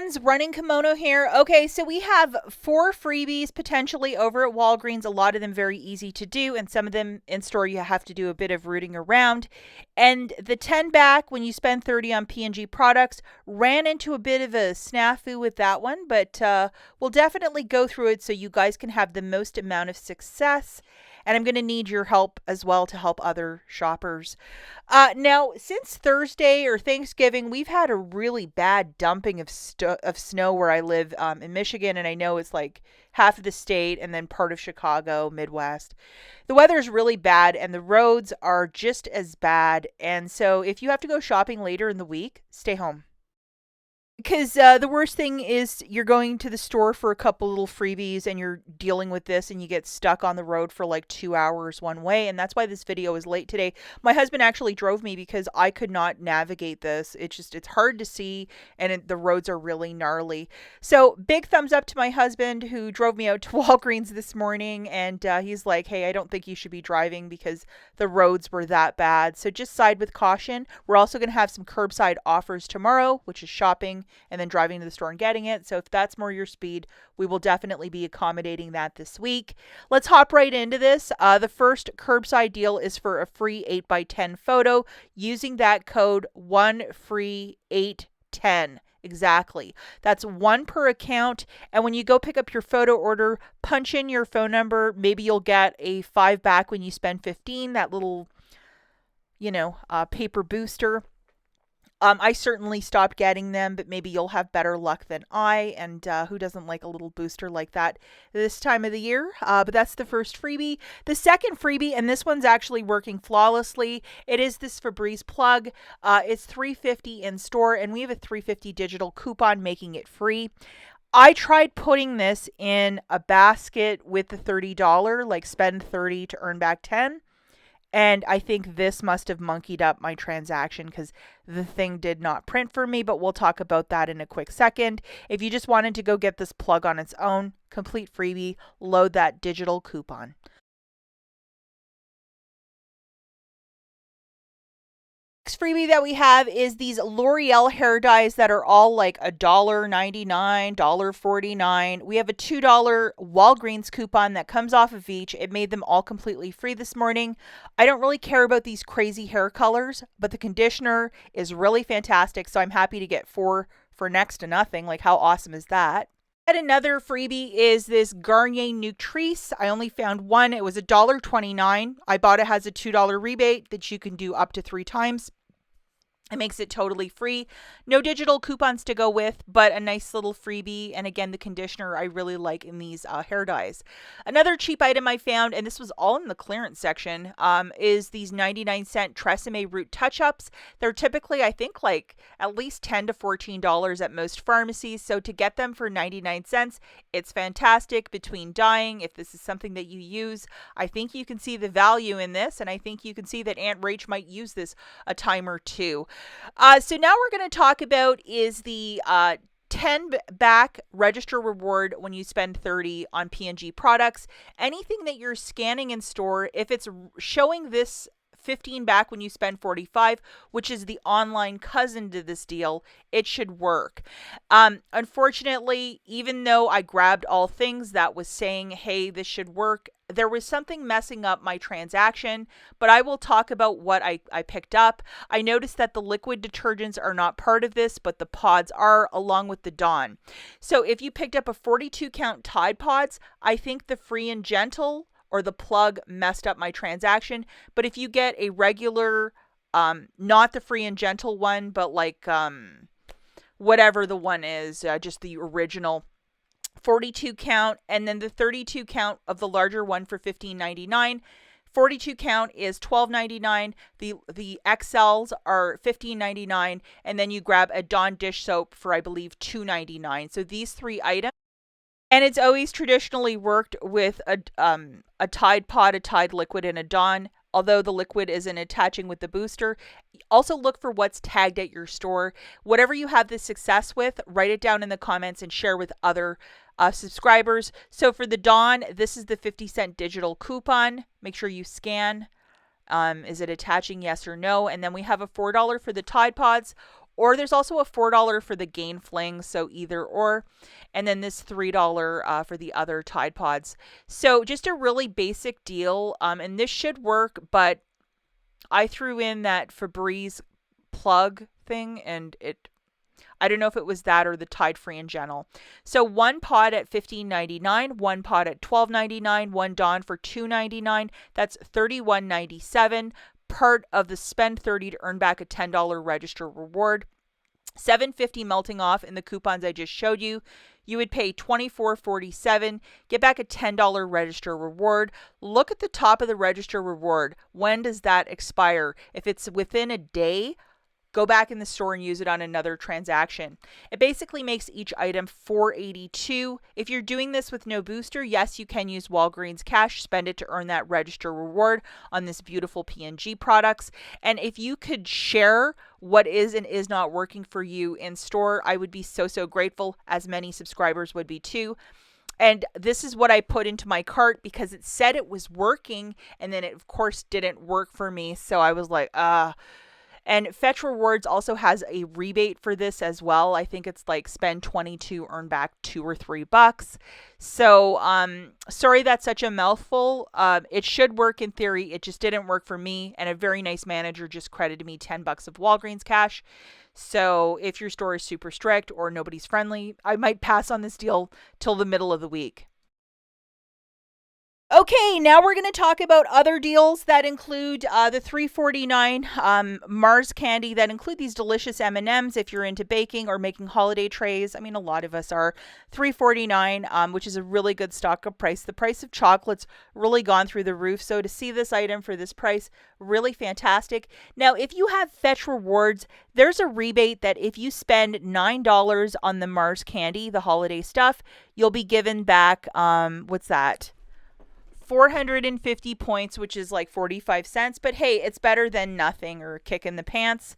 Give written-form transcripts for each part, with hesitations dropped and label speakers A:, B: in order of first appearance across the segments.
A: friends, running kimono here. Okay, so we have 4 freebies potentially over at Walgreens. A lot of them very easy to do, and some of them in store you have to do a bit of rooting around. And the 10 back when you spend 30 on P&G products, ran into a bit of a snafu with that one, but we'll definitely go through it so you guys can have the most amount of success. And I'm going to need your help as well to help other shoppers. Now, since Thursday or Thanksgiving, we've had a really bad dumping of snow where I live in Michigan, and I know it's like half of the state and then part of Chicago, Midwest. The weather is really bad, and the roads are just as bad. And so if you have to go shopping later in the week, stay home. Because the worst thing is you're going to the store for a couple little freebies and you're dealing with this and you get stuck on the road for like 2 hours one way. And that's why this video is late today. My husband actually drove me because I could not navigate this. It's hard to see, and the roads are really gnarly. So big thumbs up to my husband who drove me out to Walgreens this morning. And he's like, hey, I don't think you should be driving because the roads were that bad. So just side with caution. We're also going to have some curbside offers tomorrow, which is shopping and then driving to the store and getting it. So if that's more your speed, we will definitely be accommodating that this week. Let's hop right into this. The first curbside deal is for a free 8x10 photo using that code 1FREE810. Exactly. That's 1 per account. And when you go pick up your photo order, punch in your phone number. Maybe you'll get a 5 back when you spend 15, that little, paper booster. I certainly stopped getting them, but maybe you'll have better luck than I, and who doesn't like a little booster like that this time of the year? But that's the first freebie. The second freebie, and this one's actually working flawlessly, it is this Febreze plug. It's $3.50 in store, and we have a $3.50 digital coupon making it free. I tried putting this in a basket with the $30, like spend 30 to earn back 10. And I think this must have monkeyed up my transaction because the thing did not print for me, but we'll talk about that in a quick second. If you just wanted to go get this plug on its own, complete freebie, load that digital coupon. Next freebie that we have is these L'Oreal hair dyes that are all like $1.99, $1.49. We have a $2 Walgreens coupon that comes off of each. It made them all completely free this morning. I don't really care about these crazy hair colors, but the conditioner is really fantastic, so I'm happy to get 4 for next to nothing. Like, how awesome is that? And another freebie is this Garnier Nutrice. I only found one. It was $1.29. IBOTTA has a $2 rebate that you can do up to 3 times. It makes it totally free. No digital coupons to go with, but a nice little freebie. And again, the conditioner I really like in these hair dyes. Another cheap item I found, and this was all in the clearance section, is these 99-cent Tresemme Root Touch-Ups. They're typically, I think, like at least $10 to $14 at most pharmacies. So to get them for 99 cents, it's fantastic. Between dyeing, if this is something that you use, I think you can see the value in this. And I think you can see that Aunt Rach might use this a time or two. So now we're going to talk about is the 10 back register reward when you spend 30 on P&G products. Anything that you're scanning in store, if it's showing this 15 back when you spend 45, which is the online cousin to this deal, it should work. Unfortunately, even though I grabbed all things that was saying, hey, this should work, there was something messing up my transaction, but I will talk about what I picked up. I noticed that the liquid detergents are not part of this, but the pods are, along with the Dawn. So if you picked up a 42 count Tide Pods, I think the Free and Gentle or the plug messed up my transaction. But if you get a regular, not the Free and Gentle one, but like whatever the one is, just the original 42 count, and then the 32 count of the larger one for $15.99. 42 count is $12.99. The XLs are $15.99, and then you grab a Dawn dish soap for, I believe, $2.99. So these 3 items. And it's always traditionally worked with a Tide Pod, a Tide Liquid, and a Dawn, although the liquid isn't attaching with the booster. Also look for what's tagged at your store. Whatever you have this success with, write it down in the comments and share with other subscribers. So for the Dawn, this is the 50-cent digital coupon. Make sure you scan. Is it attaching? Yes or no? And then we have a $4 for the Tide Pods, Or there's also a $4 for the Gain Fling, so either or. And then this $3 for the other Tide Pods. So just a really basic deal. And this should work, but I threw in that Febreze plug thing and I don't know if it was that or the Tide Free in general. So one pod at $15.99, one pod at $12.99, one Dawn for $2.99. That's $31.97. Part of the spend $30 to earn back a $10 register reward. $7.50 melting off in the coupons I just showed you. You would pay $24.47, get back a $10 register reward. Look at the top of the register reward. When does that expire? If it's within a day, go back in the store and use it on another transaction. It basically makes each item $4.82. If you're doing this with no booster, yes, you can use Walgreens cash, spend it to earn that register reward on this beautiful P&G products. And if you could share what is and is not working for you in store, I would be so grateful, as many subscribers would be too. And this is what I put into my cart because it said it was working, and then it of course didn't work for me. So I was like, And Fetch Rewards also has a rebate for this as well. I think it's like spend 22, earn back $2 or $3. So, sorry that's such a mouthful. It should work in theory. It just didn't work for me. And a very nice manager just credited me $10 of Walgreens cash. So if your store is super strict or nobody's friendly, I might pass on this deal till the middle of the week. Okay, now we're going to talk about other deals that include the $3.49 Mars candy that include these delicious M&Ms if you're into baking or making holiday trays. I mean, a lot of us are. $3.49, which is a really good stock-up price. The price of chocolate's really gone through the roof, so to see this item for this price, really fantastic. Now, if you have Fetch Rewards, there's a rebate that if you spend $9 on the Mars candy, the holiday stuff, you'll be given back, what's that? 450 points, which is like 45 cents. But hey, it's better than nothing or a kick in the pants.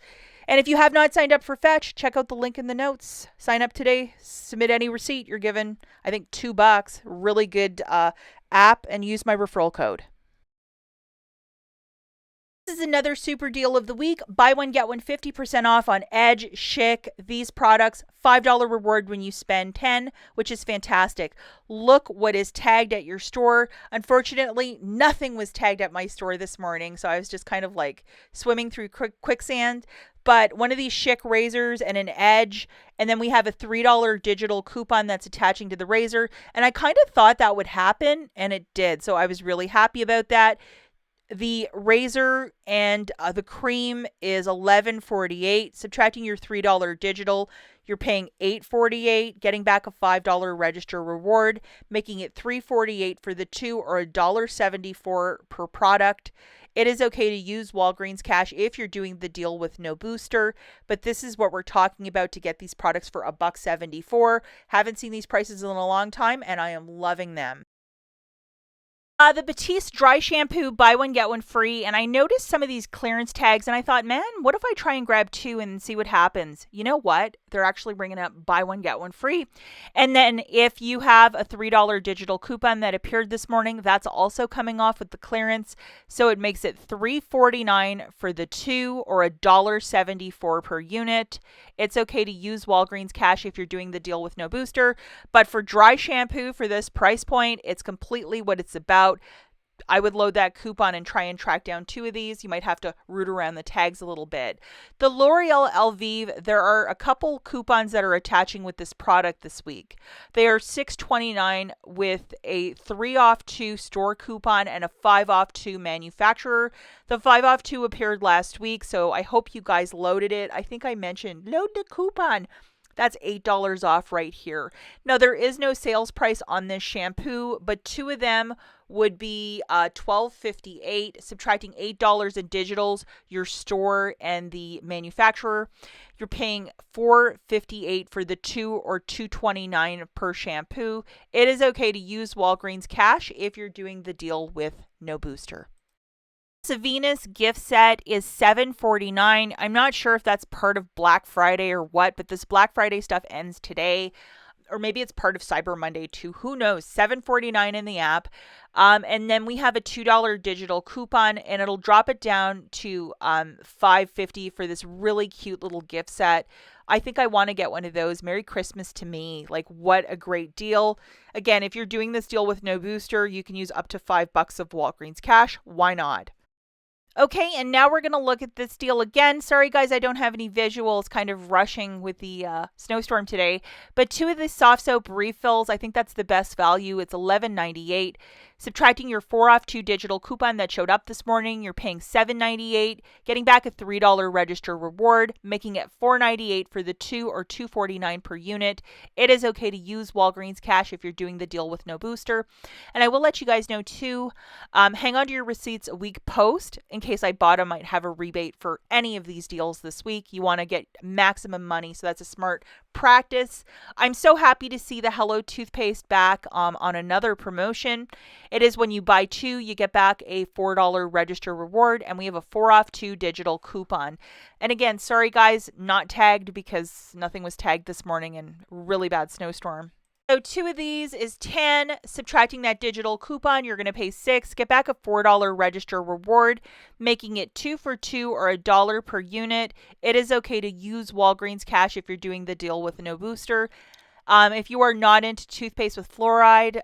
A: And if you have not signed up for Fetch, check out the link in the notes. Sign up today. Submit any receipt. You're given, I think, $2. Really good app, and use my referral code. This is another super deal of the week. Buy one, get one 50% off on Edge, Schick, these products. $5 reward when you spend $10, which is fantastic. Look what is tagged at your store. Unfortunately, nothing was tagged at my store this morning, so I was just kind of like swimming through quicksand. But one of these Schick razors and an Edge, and then we have a $3 digital coupon that's attaching to the razor. And I kind of thought that would happen, and it did. So I was really happy about that. The razor and the cream is $11.48. Subtracting your $3 digital, you're paying $8.48, getting back a $5 register reward, making it $3.48 for the two, or $1.74 per product. It is okay to use Walgreens cash if you're doing the deal with no booster, but this is what we're talking about to get these products for $1.74. Haven't seen these prices in a long time, and I am loving them. The Batiste dry shampoo, buy one, get one free. And I noticed some of these clearance tags and I thought, man, what if I try and grab two and see what happens? You know what? They're actually bringing up buy one, get one free. And then if you have a $3 digital coupon that appeared this morning, that's also coming off with the clearance. So it makes it $3.49 for the two, or $1.74 per unit. It's okay to use Walgreens cash if you're doing the deal with no booster. But for dry shampoo for this price point, it's completely what it's about. I would load that coupon and try and track down two of these. You might have to root around the tags a little bit. The L'Oreal Elvive, there are a couple coupons that are attaching with this product this week. They are $6.29 with a 3 off 2 store coupon and a 5 off 2 manufacturer. The 5 off 2 appeared last week, so I hope you guys loaded it. I think I mentioned load the coupon. That's $8 off right here. Now, there is no sales price on this shampoo, but two of them would be $12.58, subtracting $8 in digitals, your store and the manufacturer. You're paying $4.58 for the two, or $2.29 per shampoo. It is okay to use Walgreens cash if you're doing the deal with no booster. The Venus gift set is $7.49. I'm not sure if that's part of Black Friday or what, but this Black Friday stuff ends today. or maybe it's part of Cyber Monday too. Who knows? $7.49 in the app. And then we have a $2 digital coupon, and it'll drop it down to $5.50 for this really cute little gift set. I think I want to get one of those. Merry Christmas to me. Like, what a great deal. Again, if you're doing this deal with no booster, you can use up to $5 of Walgreens cash. Why not? Okay, and now we're going to look at this deal again. Sorry, guys, I don't have any visuals, kind of rushing with the snowstorm today. But 2 of the soft soap refills, I think that's the best value. It's $11.98. Subtracting your 4 off 2 digital coupon that showed up this morning, you're paying $7.98, getting back a $3 register reward, making it $4.98 for the 2 or $2.49 per unit. It is okay to use Walgreens cash if you're doing the deal with no booster. And I will let you guys know too, hang on to your receipts a week post in case IBOTTA might have a rebate for any of these deals this week. You want to get maximum money, so that's a smart practice. I'm so happy to see the Hello Toothpaste back on another promotion. It is when you buy 2, you get back a $4 register reward, and we have a 4 off 2 digital coupon. And again, sorry guys, not tagged because nothing was tagged this morning and really bad snowstorm. So 2 of these is 10. Subtracting that digital coupon, you're going to pay 6. Get back a $4 register reward, making it 2 for 2 or $1 per unit. It is okay to use Walgreens cash if you're doing the deal with no booster. If you are not into toothpaste with fluoride,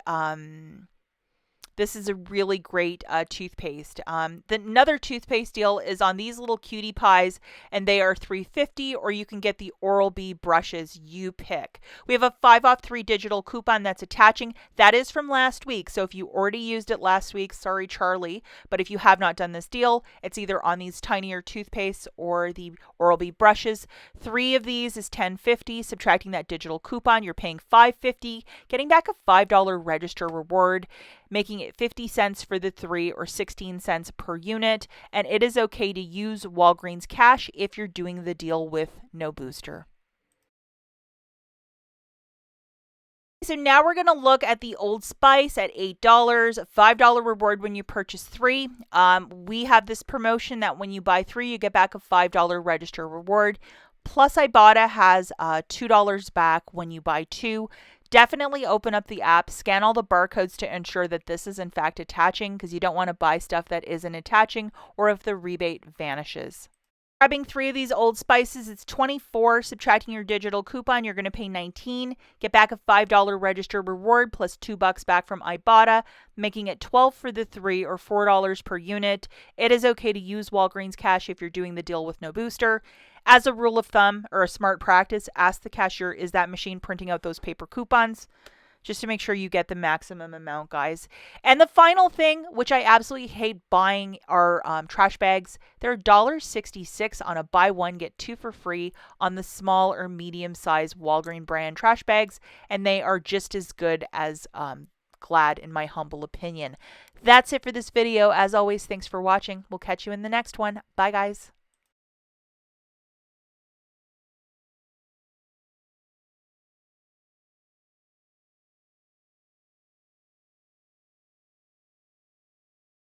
A: this is a really great toothpaste. Another toothpaste deal is on these little cutie pies, and they are $3.50, or you can get the Oral-B brushes. You pick. We have a 5 off 3 digital coupon that's attaching. That is from last week, so if you already used it last week, sorry Charlie, but if you have not done this deal, it's either on these tinier toothpastes or the Oral-B brushes. 3 of these is $10.50. Subtracting that digital coupon, you're paying $5.50, getting back a $5 register reward, making it 50 cents for the 3 or 16 cents per unit. And it is okay to use Walgreens cash if you're doing the deal with no booster. So now we're going to look at the Old Spice at $8, $5 reward when you purchase 3. We have this promotion that when you buy 3, you get back a $5 register reward. Plus, IBOTTA has $2 back when you buy 2. Definitely open up the app, scan all the barcodes to ensure that this is in fact attaching, because you don't want to buy stuff that isn't attaching or if the rebate vanishes. Grabbing 3 of these Old Spices, it's $24. Subtracting your digital coupon, you're going to pay $19. Get back a $5 register reward plus $2 back from IBOTTA, making it $12 for the 3 or $4 per unit. It is okay to use Walgreens cash if you're doing the deal with no booster. As a rule of thumb or a smart practice, ask the cashier, is that machine printing out those paper coupons? Just to make sure you get the maximum amount, guys. And the final thing, which I absolutely hate buying, are trash bags. They're $1.66 on a buy 1, get 2 for free on the small or medium-sized Walgreens brand trash bags. And they are just as good as Glad, in my humble opinion. That's it for this video. As always, thanks for watching. We'll catch you in the next one. Bye, guys.